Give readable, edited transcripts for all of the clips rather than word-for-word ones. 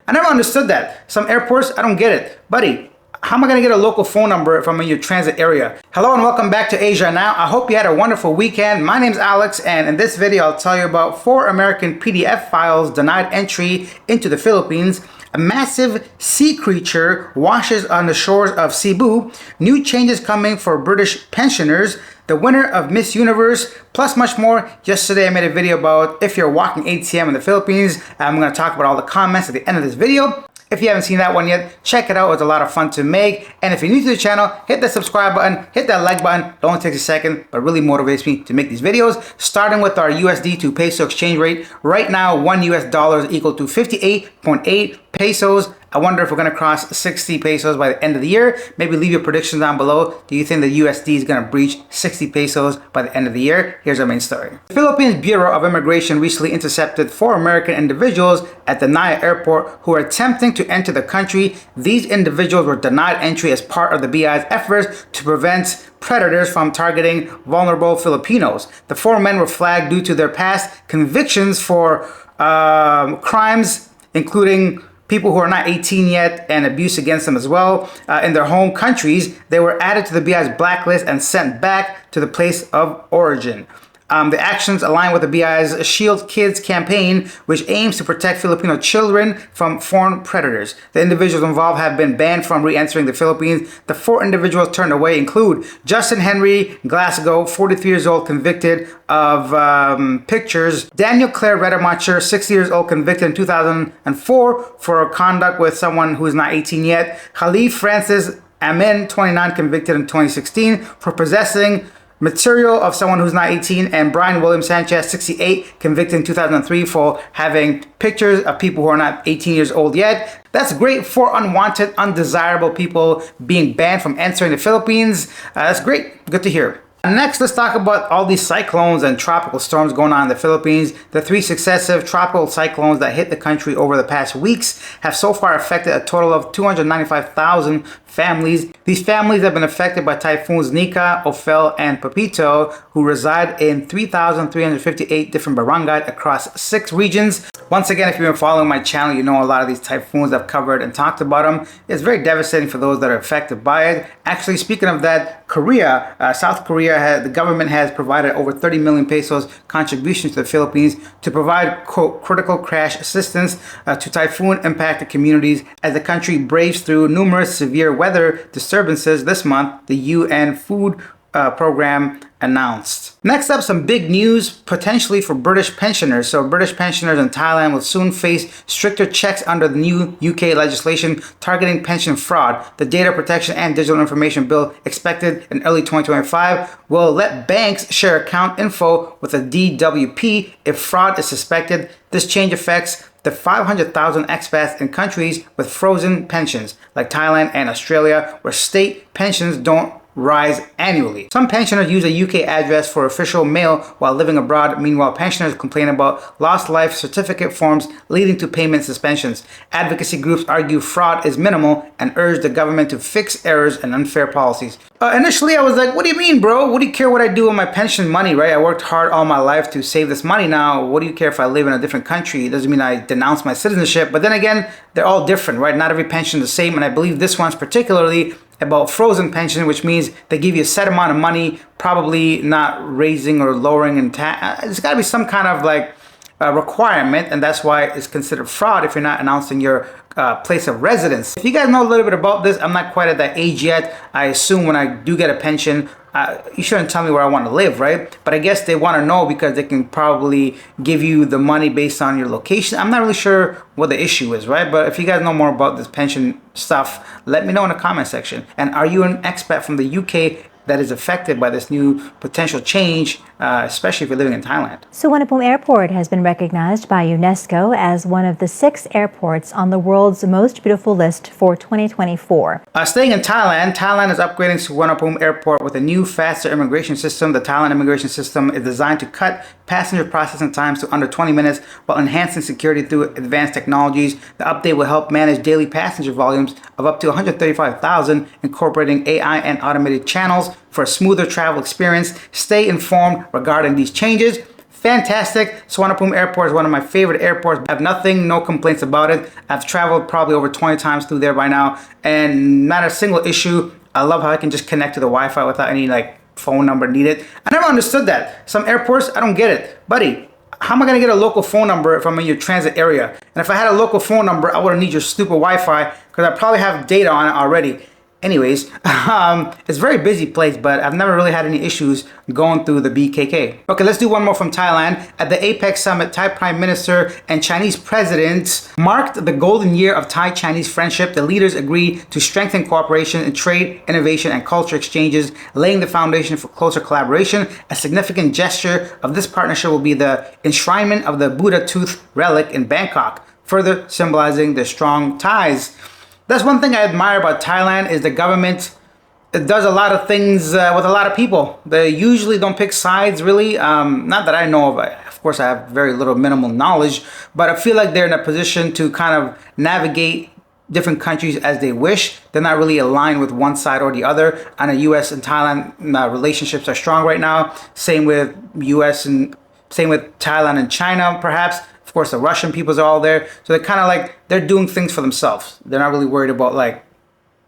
I never understood that. Some airports, I don't get it. Buddy, how am I going to get a local phone number if I'm in your transit area? Hello and welcome back to Asia Now. I hope you had a wonderful weekend. My name's Alex, and in this video I'll tell you about 4 American PDF files denied entry into the Philippines. A massive sea creature washes on the shores of Cebu. New changes coming for British pensioners. The winner of Miss Universe, plus much more. Yesterday I made a video about if you're a walking ATM in the Philippines. I'm going to talk about all the comments at the end of this video. If you haven't seen that one yet, check it out. It's a lot of fun to make. And if you're new to the channel, hit that subscribe button, hit that like button. It only takes a second, but really motivates me to make these videos. Starting with our USD to peso exchange rate. Right now, $1 is equal to 58.8 pesos. I wonder if we're going to cross 60 pesos by the end of the year. Maybe leave your predictions down below. Do you think the USD is going to breach 60 pesos by the end of the year? Here's our main story. The Philippines Bureau of Immigration recently intercepted 4 American individuals at the Naya airport who were attempting to enter the country. These individuals were denied entry as part of the BI's efforts to prevent predators from targeting vulnerable Filipinos. The 4 men were flagged due to their past convictions for crimes, including people who are not 18 yet and abuse against them as well. In their home countries, they were added to the BI's blacklist and sent back to the place of origin. The actions align with the BI's Shield Kids campaign, which aims to protect Filipino children from foreign predators. The individuals involved have been banned from re-entering the Philippines. The 4 individuals turned away include Justin Henry Glasgow, 43 years old, convicted of pictures. Daniel Claire Redemacher, 60 years old, convicted in 2004 for conduct with someone who is not 18 yet. Khalif Francis Amin, 29, convicted in 2016 for possessing material of someone who's not 18, and Brian William Sanchez, 68, convicted in 2003 for having pictures of people who are not 18 years old yet. That's great for unwanted, undesirable people being banned from entering the Philippines. That's great. Good to hear. Next, let's talk about all these cyclones and tropical storms going on in the Philippines. The 3 successive tropical cyclones that hit the country over the past weeks have so far affected a total of 295,000 families. These families have been affected by typhoons Nika, Ophel, and Pepito, who reside in 3,358 different barangays across 6 regions. Once again, if you've been following my channel, you know a lot of these typhoons I've covered and talked about them. It's very devastating for those that are affected by it. Actually, speaking of that, South Korea, the government has provided over 30 million pesos contributions to the Philippines to provide, quote, critical crash assistance to typhoon-impacted communities as the country braves through numerous severe weather disturbances this month, the UN Food Program announced. Next up, some big news potentially for British pensioners. So British pensioners in Thailand will soon face stricter checks under the new UK legislation targeting pension fraud. The Data Protection and Digital Information Bill, expected in early 2025, will let banks share account info with a DWP if fraud is suspected. This change affects the 500,000 expats in countries with frozen pensions like Thailand and Australia, where state pensions don't rise annually. Some pensioners use a UK address for official mail while living abroad. Meanwhile, pensioners complain about lost life certificate forms leading to payment suspensions. Advocacy groups argue fraud is minimal and urge the government to fix errors and unfair policies. Initially, I was like, what do you mean, bro? What do you care what I do with my pension money, right? I worked hard all my life to save this money now. What do you care if I live in a different country? It doesn't mean I denounce my citizenship. But then again, they're all different, right? Not every pension is the same. And I believe this one's particularly about frozen pension, which means they give you a set amount of money, probably not raising or lowering in tax. There's got to be some kind of like requirement, and that's why it's considered fraud if you're not announcing your place of residence. If you guys know a little bit about this, I'm not quite at that age yet. I assume when I do get a pension, you shouldn't tell me where I want to live, right? But I guess they want to know because they can probably give you the money based on your location. I'm not really sure what the issue is, right? But if you guys know more about this pension stuff, let me know in the comment section. And are you an expat from the UK that is affected by this new potential change, especially if you're living in Thailand? Suvarnabhumi Airport has been recognized by UNESCO as one of the 6 airports on the world's most beautiful list for 2024. Staying in Thailand, Thailand is upgrading Suvarnabhumi Airport with a new, faster immigration system. The Thailand immigration system is designed to cut passenger processing times to under 20 minutes while enhancing security through advanced technologies. The update will help manage daily passenger volumes of up to 135,000, incorporating AI and automated channels for a smoother travel experience. Stay informed regarding these changes. fantastic. Suvarnabhumi Airport is one of my favorite airports. I have nothing, no complaints about it. I've traveled probably over 20 times through there by now, and not a single issue. I love how I can just connect to the Wi-Fi without any phone number needed. I never understood that. Some airports, I don't get it. Buddy, how am I gonna get a local phone number if I'm in your transit area? And if I had a local phone number, I wouldn't need your stupid Wi-Fi because I probably have data on it already. Anyways, it's a very busy place, but I've never really had any issues going through the BKK. Okay, let's do one more from Thailand. At the APEC Summit, Thai Prime Minister and Chinese President marked the golden year of Thai-Chinese friendship. The leaders agreed to strengthen cooperation in trade, innovation, and culture exchanges, laying the foundation for closer collaboration. A significant gesture of this partnership will be the enshrinement of the Buddha tooth relic in Bangkok, further symbolizing the strong ties. That's one thing I admire about Thailand is the government. It does a lot of things with a lot of people. They usually don't pick sides, really. Not that I know of. Of course, I have very little minimal knowledge, but I feel like they're in a position to kind of navigate different countries as they wish. They're not really aligned with one side or the other. And the U.S. and Thailand relationships are strong right now. Same with Thailand and China, perhaps. Of course, the Russian peoples are all there. So they're kind of they're doing things for themselves. They're not really worried about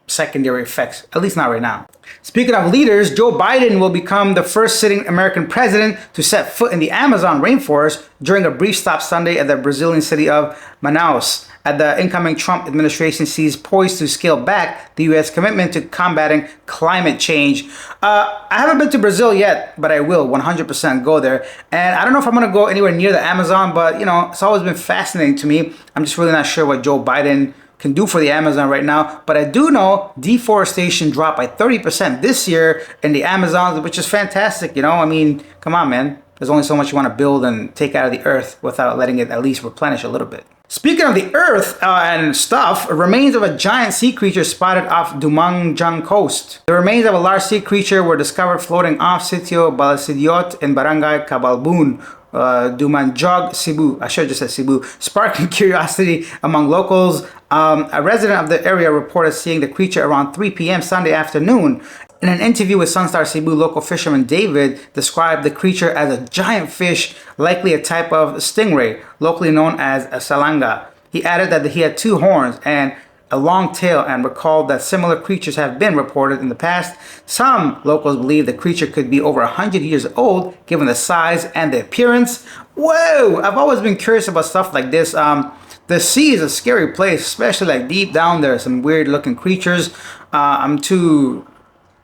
secondary effects, at least not right now. Speaking of leaders, Joe Biden will become the first sitting American president to set foot in the Amazon rainforest during a brief stop Sunday at the Brazilian city of Manaus. As the incoming Trump administration sees poised to scale back the U.S. commitment to combating climate change. I haven't been to Brazil yet, but I will 100% go there. And I don't know if I'm going to go anywhere near the Amazon, but it's always been fascinating to me. I'm just really not sure what Joe Biden can do for the Amazon right now. But I do know deforestation dropped by 30% this year in the Amazon, which is fantastic. I mean, come on, man. There's only so much you want to build and take out of the earth without letting it at least replenish a little bit. Speaking of the earth and stuff, remains of a giant sea creature spotted off Dumangjang coast. The remains of a large sea creature were discovered floating off Sitio Balasidiot in Barangay Cabalbun, Dumanjog, Cebu. I should have just said Cebu. Sparking curiosity among locals. A resident of the area reported seeing the creature around 3 p.m. Sunday afternoon. In an interview with Sunstar Cebu, local fisherman David described the creature as a giant fish, likely a type of stingray, locally known as a salanga. He added that he had 2 horns and a long tail and recalled that similar creatures have been reported in the past. Some locals believe the creature could be over 100 years old, given the size and the appearance. Whoa! I've always been curious about stuff like this. The sea is a scary place, especially deep down there. Some weird looking creatures. I'm too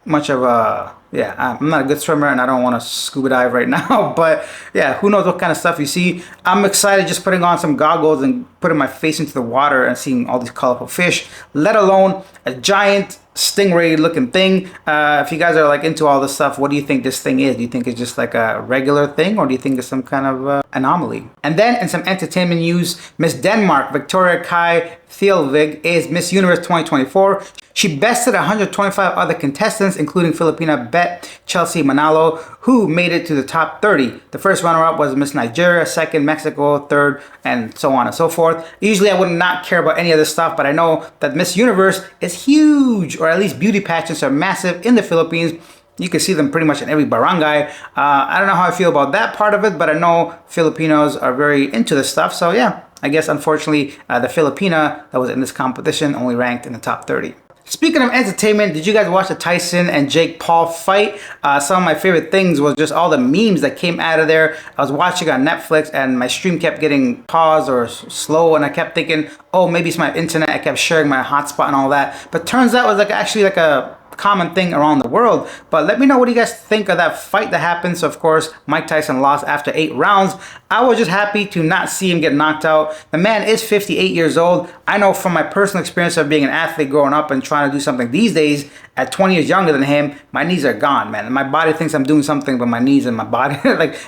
much of I'm not a good swimmer and I don't want to scuba dive right now, but yeah, who knows what kind of stuff you see. I'm excited just putting on some goggles and putting my face into the water and seeing all these colorful fish, let alone a giant stingray looking thing. If you guys are into all this stuff, what do you think this thing is? Do you think it's just a regular thing, or do you think it's some kind of anomaly? And then in some entertainment news, Miss Denmark Victoria Kai Thielvig is Miss Universe 2024. She bested 125 other contestants, including Filipina Bet Chelsea Manalo, who made it to the top 30. The first runner-up was Miss Nigeria, second Mexico, third, and so on and so forth. Usually I would not care about any of this stuff, but I know that Miss Universe is huge, or at least beauty pageants are massive in the Philippines. You can see them pretty much in every barangay. I don't know how I feel about that part of it, but I know Filipinos are very into this stuff. So yeah, I guess unfortunately the Filipina that was in this competition only ranked in the top 30. Speaking of entertainment, did you guys watch the Tyson and Jake Paul fight? Some of my favorite things was just all the memes that came out of there. I was watching on Netflix and my stream kept getting paused or slow, and I kept thinking, oh, maybe it's my internet. I kept sharing my hotspot and all that. But turns out it was actually a common thing around the world. But let me know what you guys think of that fight that happened. So of course, Mike Tyson lost after 8 rounds. I was just happy to not see him get knocked out. The man is 58 years old. I know from my personal experience of being an athlete growing up and trying to do something these days, at 20 years younger than him, my knees are gone, man. My body thinks I'm doing something, but my knees and my body,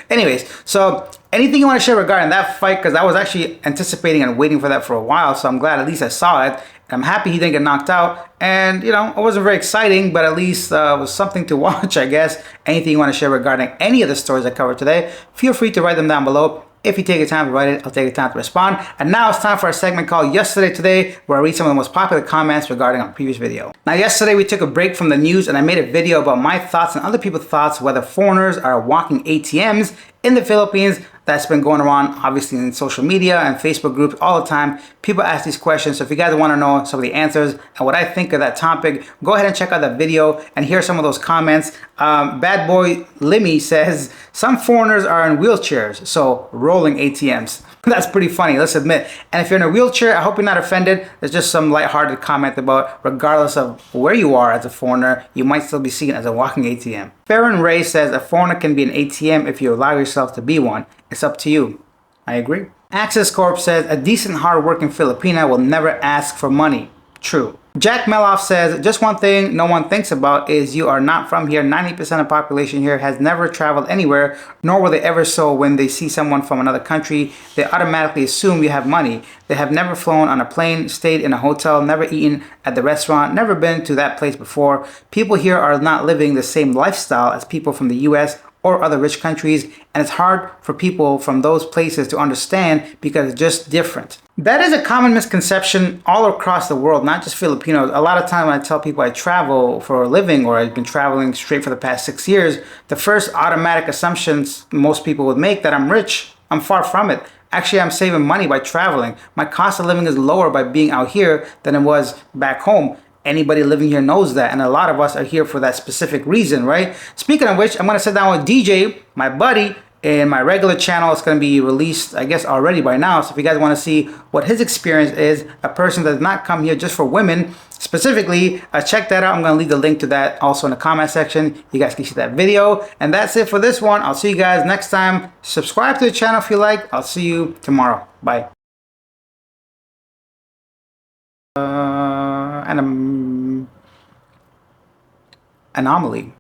anyways. So anything you want to share regarding that fight? Because I was actually anticipating and waiting for that for a while. So I'm glad at least I saw it. I'm happy he didn't get knocked out. And, it wasn't very exciting, but at least it was something to watch, I guess. Anything you want to share regarding any of the stories I covered today, feel free to write them down below. If you take the time to write it, I'll take the time to respond. And now it's time for a segment called Yesterday Today, where I read some of the most popular comments regarding our previous video. Now, yesterday we took a break from the news and I made a video about my thoughts and other people's thoughts whether foreigners are walking ATMs in the Philippines. that's been going around, obviously, in social media and Facebook groups all the time. People ask these questions. So if you guys want to know some of the answers and what I think of that topic, go ahead and check out that video and hear some of those comments. Bad boy Limmy says, some foreigners are in wheelchairs, so rolling ATMs. That's pretty funny, let's admit. And if you're in a wheelchair, I hope you're not offended. There's just some lighthearted comment about regardless of where you are as a foreigner, you might still be seen as a walking ATM. Farron Ray says a foreigner can be an ATM if you allow yourself to be one. It's up to you. I agree. Access Corp says a decent, hard-working Filipina will never ask for money. True. Jack Meloff says, just one thing no one thinks about is you are not from here. 90% of the population here has never traveled anywhere, nor will they ever so when they see someone from another country. They automatically assume you have money. They have never flown on a plane, stayed in a hotel, never eaten at the restaurant, never been to that place before. People here are not living the same lifestyle as people from the US or other rich countries, and it's hard for people from those places to understand because it's just different. That is a common misconception all across the world, not just Filipinos. A lot of time when I tell people I travel for a living or I've been traveling straight for the past 6 years, the first automatic assumptions most people would make that I'm rich. I'm far from it. Actually, I'm saving money by traveling. My cost of living is lower by being out here than it was back home. Anybody living here knows that, and a lot of us are here for that specific reason, right? Speaking of which, I'm going to sit down with DJ, my buddy, and my regular channel is going to be released, I guess, already by now. So if you guys want to see what his experience is, a person that does not come here just for women, specifically, check that out. I'm going to leave the link to that also in the comment section. You guys can see that video. And that's it for this one. I'll see you guys next time. Subscribe to the channel if you like. I'll see you tomorrow. Bye. Anomaly.